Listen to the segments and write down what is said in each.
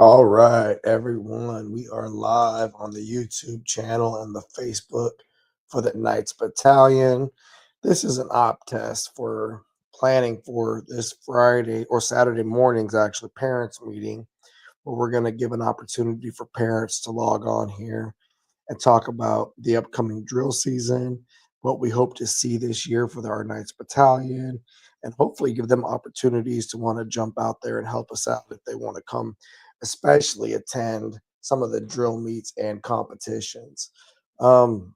All right, everyone. We are live on the YouTube channel and the Facebook for the Knights Battalion. This is an op test for planning for this Friday or Saturday morning's actually parents meeting where we're going to give an opportunity for parents to log on here and talk about the upcoming drill season, what we hope to see this year for our Knights Battalion, and hopefully give them opportunities to want to jump out there and help us out if they want to come, especially attend some of the drill meets and competitions. Um,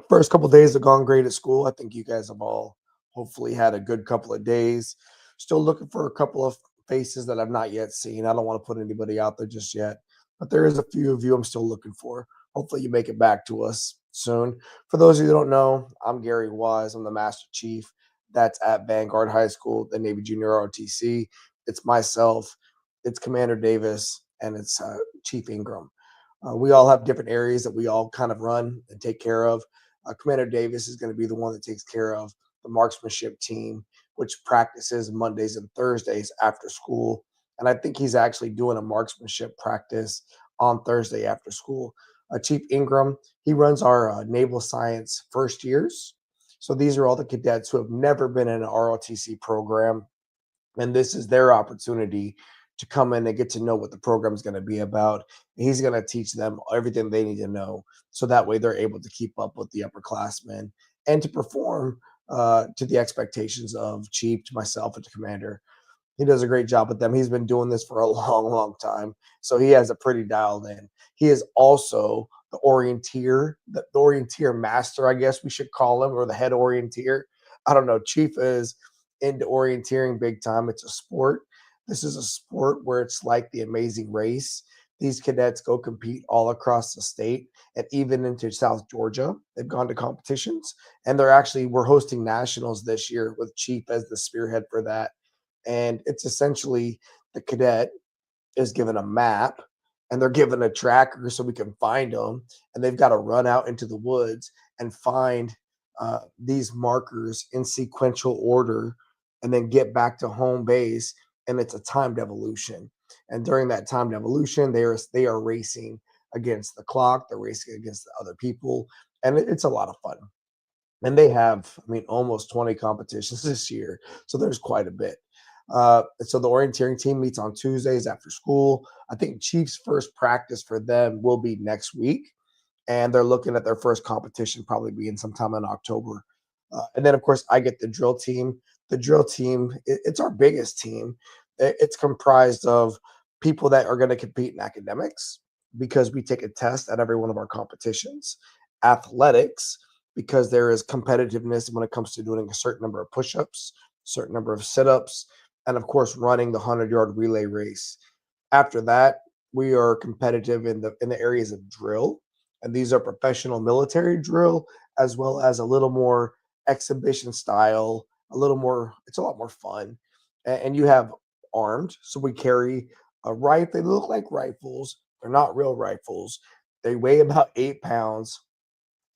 First couple days have gone great at school. I think you guys have all hopefully had a good couple of days. Still looking for a couple of faces that I've not yet seen. I don't want to put anybody out there just yet, but there is a few of you I'm still looking for. Hopefully, you make it back to us soon. For those of you who don't know, I'm Gary Wise. I'm the Master Chief. That's at Vanguard High School, the Navy Junior ROTC. It's myself, it's Commander Davis, and it's Chief Ingram. We all have different areas that we all kind of run and take care of. Commander Davis is going to be the one that takes care of the marksmanship team, which practices Mondays and Thursdays after school. And I think he's actually doing a marksmanship practice on Thursday after school. Chief Ingram, he runs our naval science first years. So these are all the cadets who have never been in an ROTC program, and this is their opportunity to come in and get to know what the program is going to be about. He's going to teach them everything they need to know, so that way they're able to keep up with the upperclassmen and to perform to the expectations of Chief, to myself, and to Commander. He does a great job with them. He's been doing this for a long, long time, so he has a pretty dialed in. He is also the orienteer master, I guess we should call him, or the head orienteer. I don't know. Chief is into orienteering big time. It's a sport. This is a sport where it's like the Amazing Race. These cadets go compete all across the state and even into South Georgia. They've gone to competitions, and we're hosting nationals this year with Chief as the spearhead for that. And it's essentially the cadet is given a map and they're given a tracker so we can find them, and they've got to run out into the woods and find these markers in sequential order and then get back to home base. And it's a timed evolution, and during that timed evolution they are racing against the clock, they're racing against the other people, and it's a lot of fun. And they have, I mean, almost 20 competitions this year, so there's quite a bit. So the orienteering team meets on Tuesdays after school. I think Chiefs' first practice for them will be next week, and they're looking at their first competition probably being sometime in October. And then, of course, I get the drill team. The drill team, it's our biggest team. It's comprised of people that are going to compete in academics because we take a test at every one of our competitions, athletics, because there is competitiveness when it comes to doing a certain number of push ups, certain number of sit ups, and of course, running the 100-yard relay race. After that, we are competitive in the areas of drill, and these are professional military drill as well as a little more exhibition style, a little more. It's a lot more fun, and you have armed. So we carry a rifle. They look like rifles. They're not real rifles. They weigh about 8 pounds,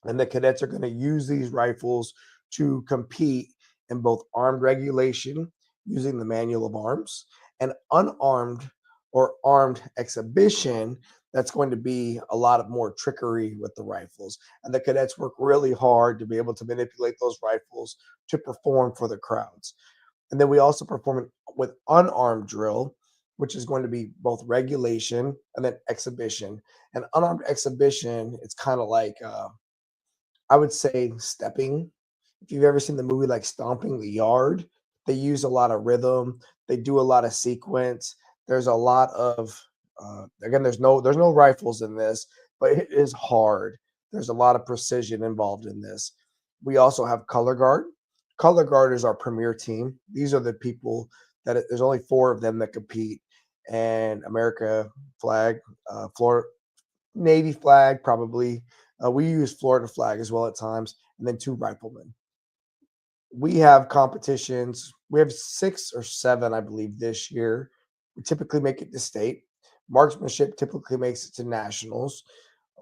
and the cadets are going to use these rifles to compete in both armed regulation using the manual of arms and unarmed or armed exhibition. That's going to be a lot of more trickery with the rifles, and the cadets work really hard to be able to manipulate those rifles to perform for the crowds. And then we also perform it with unarmed drill, which is going to be both regulation and then exhibition. And unarmed exhibition, it's kind of like I would say stepping. If you've ever seen the movie like Stomping the Yard, they use a lot of rhythm. They do a lot of sequence. There's a lot of again. There's no rifles in this, but it is hard. There's a lot of precision involved in this. We also have color guard. Color guard is our premier team. These are the people there's only four of them that compete, and America flag, Florida Navy flag, probably. We use Florida flag as well at times, and then two riflemen. We have competitions. We have six or seven, I believe, this year. We typically make it to state. Marksmanship typically makes it to nationals.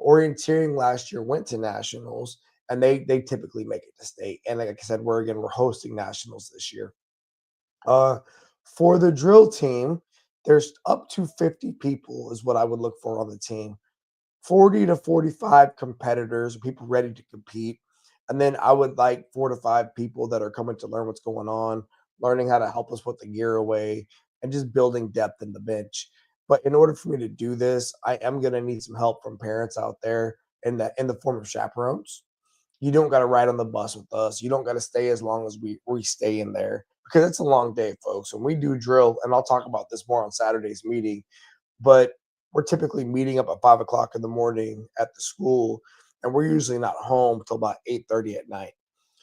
Orienteering last year went to nationals, and they typically make it to state. And like I said, we're hosting nationals this year. Uh, for the drill team, There's up to 50 people is what I would look for on the team. 40 to 45 competitors, people ready to compete. And then I would like 4 to 5 people that are coming to learn what's going on, learning how to help us put the gear away, and just building depth in the bench. But in order for me to do this, I am going to need some help from parents out there in the form of chaperones. You don't got to ride on the bus with us. You don't got to stay as long as we stay in there because it's a long day, folks. When we do drill, and I'll talk about this more on Saturday's meeting, but we're typically meeting up at 5 o'clock in the morning at the school, and we're usually not home till about 8:30 at night.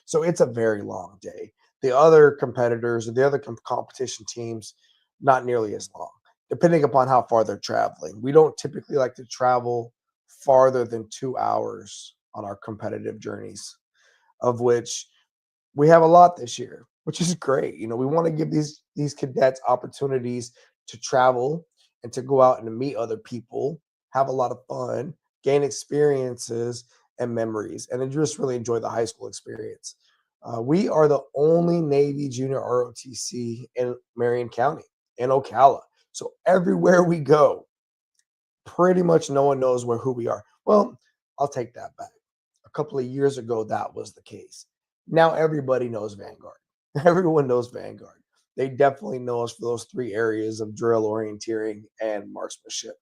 So it's a very long day. The other competitors or the other competition teams, not nearly as long, depending upon how far they're traveling. We don't typically like to travel farther than 2 hours on our competitive journeys, of which we have a lot this year, which is great. We want to give these cadets opportunities to travel and to go out and to meet other people, have a lot of fun, gain experiences and memories, and then just really enjoy the high school experience. We are the only Navy Junior ROTC in Marion County, in Ocala. So everywhere we go, pretty much no one knows who we are. Well, I'll take that back. A couple of years ago, that was the case. Now everybody knows Vanguard. Everyone knows Vanguard. They definitely know us for those three areas of drill, orienteering, and marksmanship.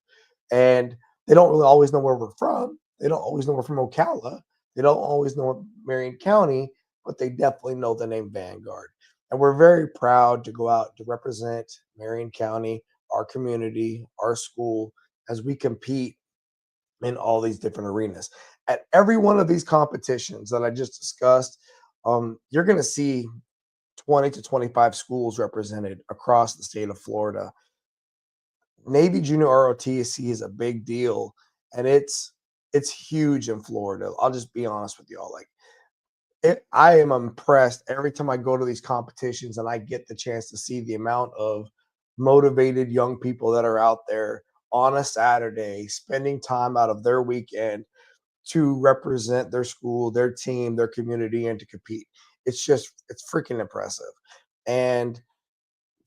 And they don't really always know where we're from. They don't always know we're from Ocala. They don't always know Marion County, but they definitely know the name Vanguard. And we're very proud to go out to represent Marion County, our community, our school, as we compete in all these different arenas. At every one of these competitions that I just discussed, you're going to see 20 to 25 schools represented across the state of Florida. Navy Junior ROTC is a big deal, and it's huge in Florida. I'll just be honest with y'all. Like I am impressed every time I go to these competitions and I get the chance to see the amount of motivated young people that are out there on a Saturday spending time out of their weekend to represent their school, their team, their community, and to compete. It's freaking impressive. And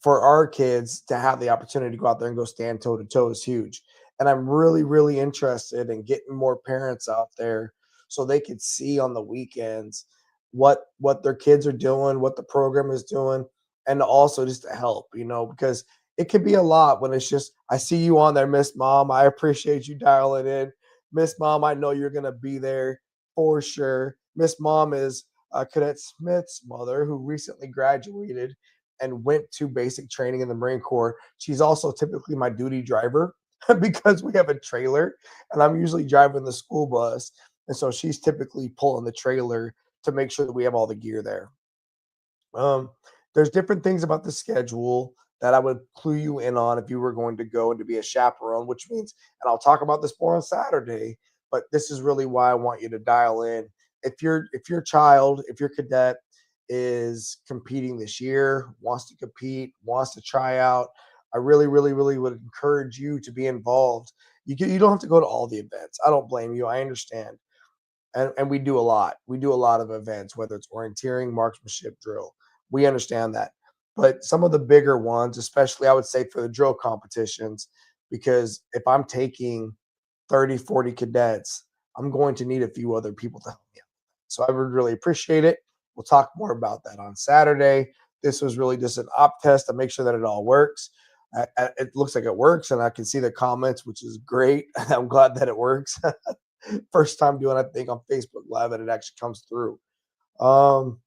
for our kids to have the opportunity to go out there and go stand toe to toe is huge. And I'm really, really interested in getting more parents out there so they could see on the weekends what their kids are doing, what the program is doing, and also just to help, because it could be a lot when it's just, I see you on there, Miss Mom. I appreciate you dialing in. Miss Mom, I know you're gonna be there for sure. Miss Mom is Cadet Smith's mother who recently graduated and went to basic training in the Marine Corps. She's also typically my duty driver because we have a trailer and I'm usually driving the school bus. And so she's typically pulling the trailer to make sure that we have all the gear there. Um, there's different things about the schedule that I would clue you in on if you were going to go and to be a chaperone, which means, and I'll talk about this more on Saturday, but this is really why I want you to dial in. If your child, if your cadet is competing this year, wants to compete, wants to try out, I really, really, really would encourage you to be involved. You don't have to go to all the events. I don't blame you. I understand. And we do a lot. We do a lot of events, whether it's orienteering, marksmanship, drill. We understand that. But some of the bigger ones, especially I would say for the drill competitions, because if I'm taking 30, 40 cadets, I'm going to need a few other people to help me out. So I would really appreciate it. We'll talk more about that on Saturday. This was really just an op test to make sure that it all works. It looks like it works, and I can see the comments, which is great. I'm glad that it works. First time doing, I think, on Facebook Live that it actually comes through. Um,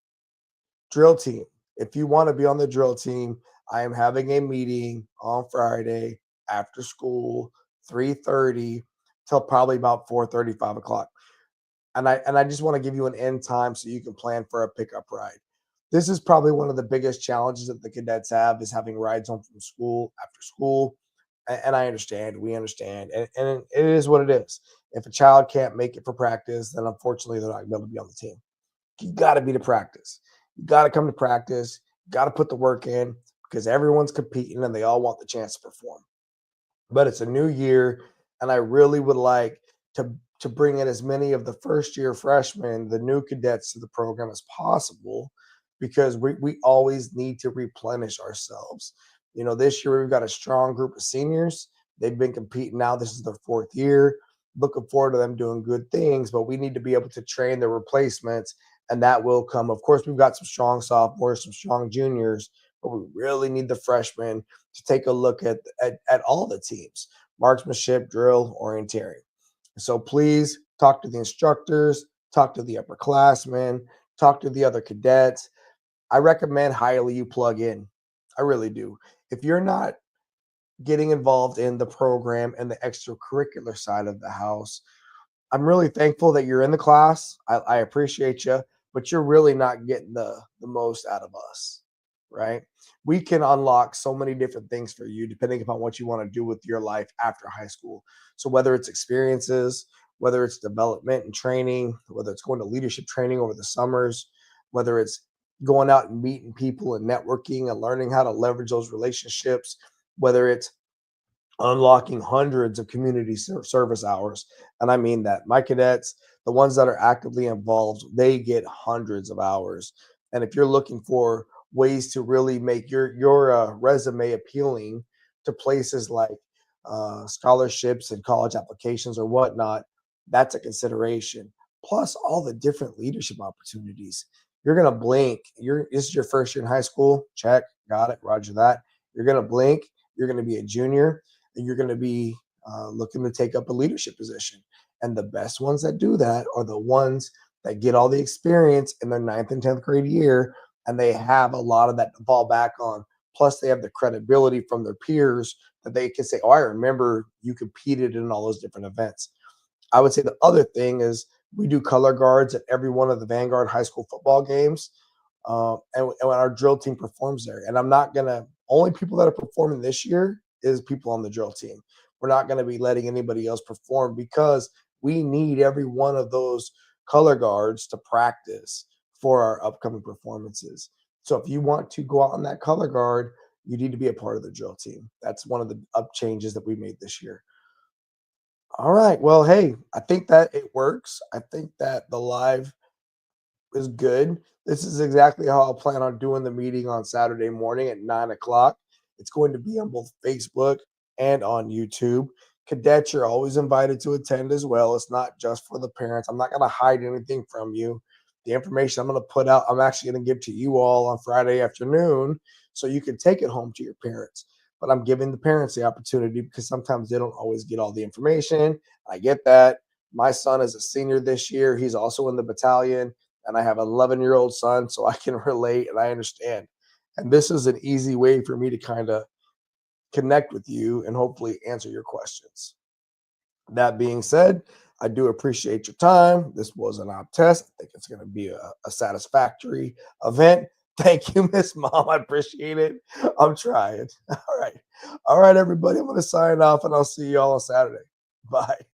Drill team. If you want to be on the drill team, I am having a meeting on Friday after school, 3:30 till probably about 4:30, 5 o'clock. And I just want to give you an end time so you can plan for a pickup ride. This is probably one of the biggest challenges that the cadets have is having rides home from school after school. And I understand, we understand, and it is what it is. If a child can't make it for practice, then unfortunately they're not going to be able to be on the team. You got to be to practice. You got to come to practice. You got to put the work in because everyone's competing and they all want the chance to perform. But it's a new year, and I really would like to bring in as many of the first year freshmen, the new cadets to the program as possible, because we always need to replenish ourselves. This year we've got a strong group of seniors. They've been competing now. This is their fourth year. Looking forward to them doing good things, but we need to be able to train the replacements, and that will come. Of course, we've got some strong sophomores, some strong juniors, but we really need the freshmen to take a look at all the teams: marksmanship, drill, orienteering. So please talk to the instructors, talk to the upperclassmen, talk to the other cadets. I recommend highly you plug in. I really do. If you're not getting involved in the program and the extracurricular side of the house, I'm really thankful that you're in the class. I appreciate you, but you're really not getting the most out of us, right? We can unlock so many different things for you depending upon what you want to do with your life after high school. So whether it's experiences, whether it's development and training, whether it's going to leadership training over the summers, whether it's going out and meeting people and networking and learning how to leverage those relationships, whether it's unlocking hundreds of community service hours. And I mean that. My cadets, the ones that are actively involved, they get hundreds of hours. And if you're looking for ways to really make your resume appealing to places like scholarships and college applications or whatnot, that's a consideration. Plus all the different leadership opportunities. You're gonna blink. This is your first year in high school. Check, got it. Roger that. You're gonna blink. You're gonna be a junior and you're going to be looking to take up a leadership position. And the best ones that do that are the ones that get all the experience in their ninth and 10th grade year, and they have a lot of that to fall back on. Plus, they have the credibility from their peers that they can say, "Oh, I remember you competed in all those different events." I would say the other thing is we do color guards at every one of the Vanguard high school football games. And when our drill team performs there, and I'm not gonna only people that are performing this year is people on the drill team. We're not going to be letting anybody else perform because we need every one of those color guards to practice for our upcoming performances. So if you want to go out on that color guard, you need to be a part of the drill team. That's one of the up changes that we made this year. All right. Well, hey, I think that it works. I think that the live is good. This is exactly how I'll plan on doing the meeting on Saturday morning at 9 o'clock. It's going to be on both Facebook and on YouTube. Cadets, you're always invited to attend as well. It's not just for the parents. I'm not going to hide anything from you. The information I'm going to put out, I'm actually going to give to you all on Friday afternoon so you can take it home to your parents. But I'm giving the parents the opportunity because sometimes they don't always get all the information. I get that. My son is a senior this year. He's also in the battalion and I have an 11-year-old son, so I can relate and I understand. And this is an easy way for me to kind of connect with you and hopefully answer your questions. That being said, I do appreciate your time. This was an op test. I think it's going to be a satisfactory event. Thank you, Miss Mom. I appreciate it. I'm trying. All right. All right, everybody. I'm going to sign off and I'll see you all on Saturday. Bye.